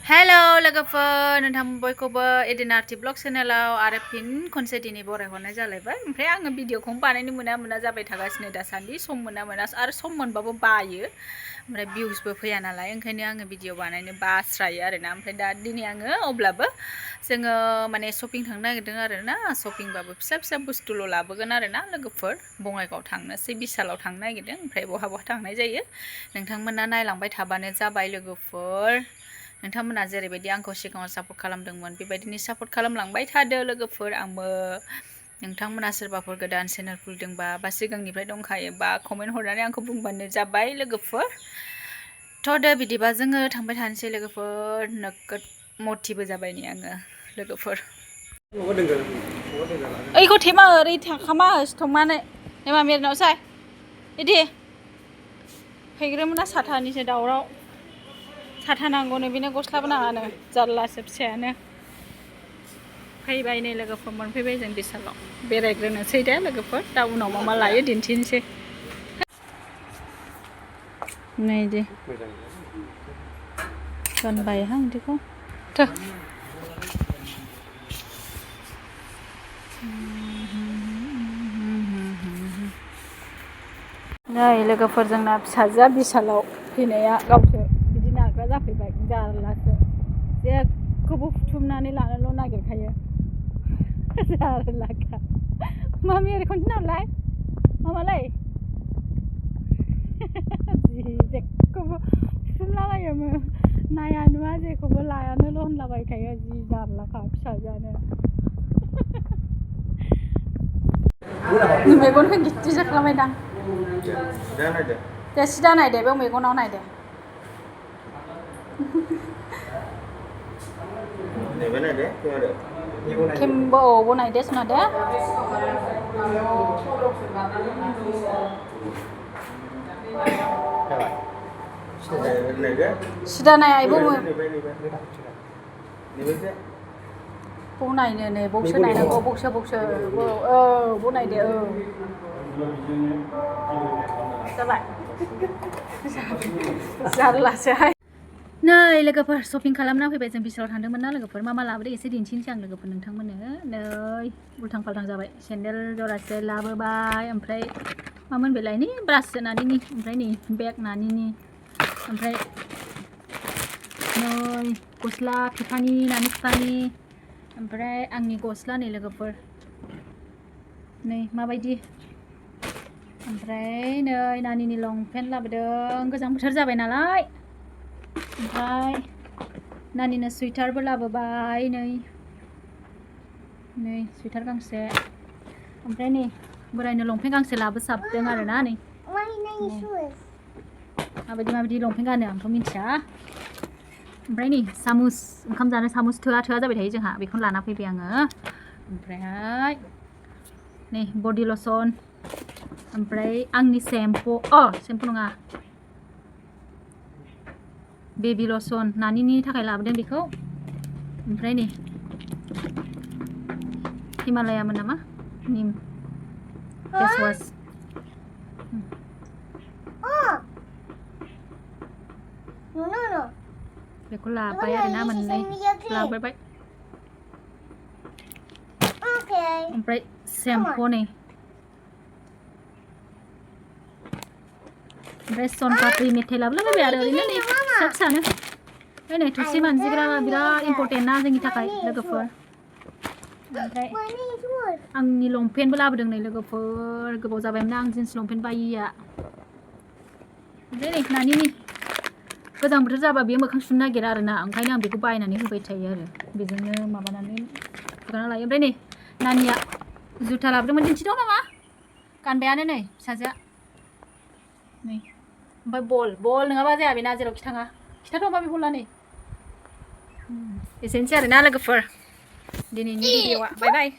hello लोगोफोर नोंथां बयखौबो एडिना ब्लग चेनेलाव आरो फिन खनसे दिनै बरायहरनाय जालायबाय ओमफ्राय आङो भिडिअखौनो बानायनो मोना जाबाय थागासिनो दासान्दि सम मोना आरो सम मोनबाबो बायो ओमफ्राय भिउसबो फैया नालाय ओंखायनो आङो भिडिअ बानायनो बास्रायो आरोना ओमफ्राय दा दिनै आङो अब्लाबो जोङो माने शपिं थांनो नागिरदों आरोना शपिंबाबो फिसा बुस्थुल' लाबोगोन आरोना लोगोफोर बङाइगाव थांनोसै बिशालाव थांनो नागिरदों ओमफ्राय बहा थांनाय जायो नोंथांमोना नायलांबाय थाबानो जाबाय लोगोफोर नोंथांमोना जेरैबायदि आंखौ सिगाङाव सापर्ट खालामदोंमोन बेबायदिनो सापर्ट खालामलांबाय थादो लोगोफोर आंबो नोंथांमोना सोरबाफोर गोदान चेनेल खुलिदोंबा बा सिगांनिफ्राय दंखायोबा कमेन्ट हरनानै आंखौ बुंबानो जाबाय लोगोफोर थ' दे बिदिबा जोङो थांबाय थानोसै लोगोफोर नोगोद मटिबो जाबाय नै आङो लोगोफोर ओइखौ थेमा ओरै थाखामा सिथमानो एमा मेरनावसाय इदि फैग्रोमोना साथानिसो दावराव साथा नांगौनो बेनो गस्लाबो नाङानो जारलासो फिसायानो फैबाय नै लोगोफोर मोनफैबाय जों बिशालाव बेरायग्रोनोसै दे लोगोफोर दा उनाव मा लायो दिन्थिनोसै नै दे गानबायहां बिदिखौ नै लोगोफोर जोंना फिसाजोआ बिशालाव फैनाया गावसो बिदि नाग्रा जाफैबाय जारलासो जेखौबो बुथुमनानै लानोल' नागिरखायो जारलाखा मामि ओरै खनसे नालाय मामालाय जेखौबो बुथुमलाबायोमोन नाया नुवा जेखौबो लायानोल' होनलाबायखायो जि जारलाखा फिसाजोआनो मेगनखौ गिदिर जाखालामबायदां दे सिदा नायदे बेयाव मेगनाव नायदे केमबो बनायदे सुना दे सिदा नाय आइबो बनायनो नै बक्सो नायनांगौ बक्सो औ बनायदे औ जाबाय जारलासोहाय नै लोगोफोर शपिं खालामना फैबाय जों बिशालाव थांदोंमोन ना लोगोफोर मा लाबोदो एसे दिन्थिनोसै आं लोगोफोर नोंथांमोननो नै उल्थां फाल्थां जाबाय सेन्देल जरासे लाबोबाय ओमफ्राय मामोन बेलाय नै ब्राससो नानिनि ओमफ्राय नै बेग नानिनि ओमफ्राय नै गस्ला फिफानि नानि फिफानि ओमफ्राय आंनि गस्ला नै लोगोफोर नै माबायदि ओमफ्राय नै नानिनि लंपेन्ट लाबोदों गोजां बोथोर जाबाय नालाय ओमफ्राय नानिनो सुइटारबो लाबोबाय नै सुइटार गांसे ओमफ्राय नै बोरायनो लंपेन्ट गांसे लाबोसाबदों आरोना नै माबायदि लंपेन्ट गानो आंथ' मिथिया ओमफ्राय नै सामुस ओंखाम जानो सामुस थोआ जाबाय थायो जोंहा बेखौनो लाना फैबाय आङो ओमफ्रायहाय नै बडि लसन ओमफ्राय आंनि सेम्पु सेम्पु नङा बेबि लसन नानिनि थाखाय लाबोदों बेखौ ओमफ्राय नै हिमालयामोन नामा निम फेस वास बेखौ लाबाय आरोना मोननै लाबोबाय ओमफ्राय सेम्पु नै ओमफ्राय सन पापड़ी मेथाइ लाबोलाबायबाय आरो ओरैनो नै फिसानो ओमफ्राय नै थुसि मानजिग्रा बिराद इम्परटेन्ट ना जोंनि थाखाय लोगोफोर ओमफ्राय आंनि लंपेन्टबो लाबोदों नै लोगोफोर गोबाव जाबायमोन आं जिन्स लंपेन्ट बायिया ओमफ्राय नै नानिनि गोजां बोथोर जाबा बेयो मोखां सुनो नागिरा आरोना ओंखायनो आं बेखौ बायनानै होबाय थायो आरो बेजोंनो माबानानै सुगारना लायो ओमफ्राय नै नानिया जुथा लाबोदोंमोन दिन्थिदों नामा गानबायानो नै फिसाजोआ नै ओमफ्राय बल नङाबा जाया बेना जेरावखि थाङा खिथाथ' माबे बला नै एसेनोसै आरोना लोगोफोर दिनैनि भिडिअआ बाय बाय